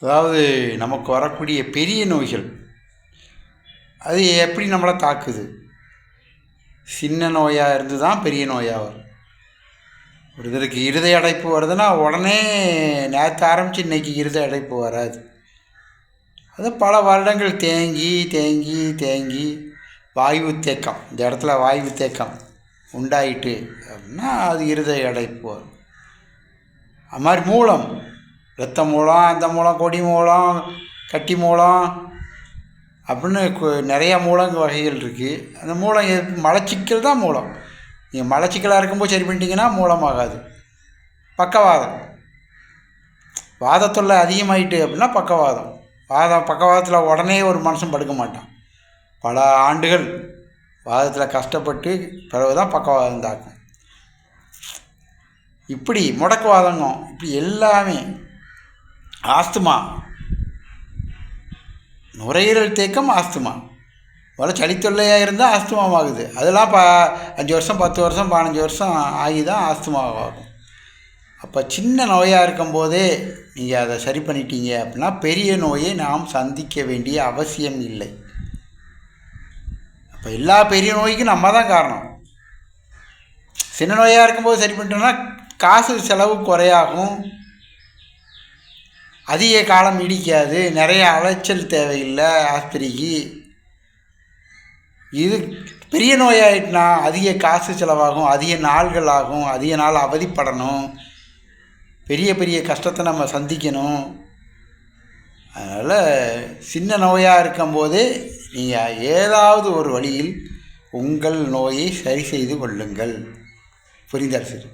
அதாவது நமக்கு வரக்கூடிய பெரிய நோய்கள் அது எப்படி நம்மளை தாக்குது? சின்ன நோயாக இருந்து தான் பெரிய நோயாக வரும். ஒருத்தருக்கு இருதய அடைப்பு வருதுன்னா உடனே நேற்று ஆரம்பித்து இன்றைக்கி இருதய அடைப்பு வராது. அது பல வருடங்கள் தேங்கி தேங்கி தேங்கி வாயு தேக்கம், இந்த இடத்துல வாயு தேக்கம் உண்டாயிட்டு அப்படின்னா அது இருதய அடைப்பு வரும். அது மாதிரி மூலம், இரத்த மூலம், அந்த மூலம், கொடி மூலம், கட்டி மூலம் அப்படின்னு நிறையா மூலங்க வகைகள் இருக்குது. அந்த மூலம் மலச்சிக்கல் தான் மூலம். நீங்கள் மலச்சிக்கலாக இருக்கும்போது சரி பண்ணிட்டீங்கன்னா மூலமாகாது. பக்கவாதம், வாதத்தொல்லை அதிகமாகிட்டு அப்படின்னா பக்கவாதம். பக்கவாதத்தில் உடனே ஒரு மனுஷன் படுக்க மாட்டான். பல ஆண்டுகள் வாதத்தில் கஷ்டப்பட்டு பிறகு தான் பக்கவாதம் தாக்கும். இப்படி முடக்குவாதங்க, இப்படி எல்லாமே. ஆஸ்துமா, நுரையீரல் தேக்கம் ஆஸ்துமா. முதல்ல சளித்தொல்லையாக இருந்தால் ஆஸ்துமாவாகுது. அதெல்லாம் 5 வருஷம் 10 வருஷம் 15 வருஷம் ஆகி தான் ஆஸ்துமாவாகும். அப்போ சின்ன நோயாக இருக்கும்போதே நீங்கள் அதை சரி பண்ணிட்டீங்க அப்படின்னா பெரிய நோயை நாம் சந்திக்க வேண்டிய அவசியம் இல்லை. அப்போ எல்லா பெரிய நோய்க்கும் நம்ம தான் காரணம். சின்ன நோயாக இருக்கும்போது சரி பண்ணிட்டோம்னா காசு செலவு குறையாகும், அதிக காலம் இடிக்காது, நிறைய அலைச்சல் தேவையில்லை ஆஸ்பத்திரிக்கு. இது பெரிய நோயாயிட்டுனா அதிக காசு செலவாகும், அதிக நாள்கள் ஆகும், அதிக நாள் அவதிப்படணும், பெரிய பெரிய கஷ்டத்தை நம்ம சந்திக்கணும். அதனால் சின்ன நோயாக இருக்கும்போதே நீங்கள் ஏதாவது ஒரு வழியில் உங்கள் நோயை சரி செய்து கொள்ளுங்கள். புரிந்தால் சரி.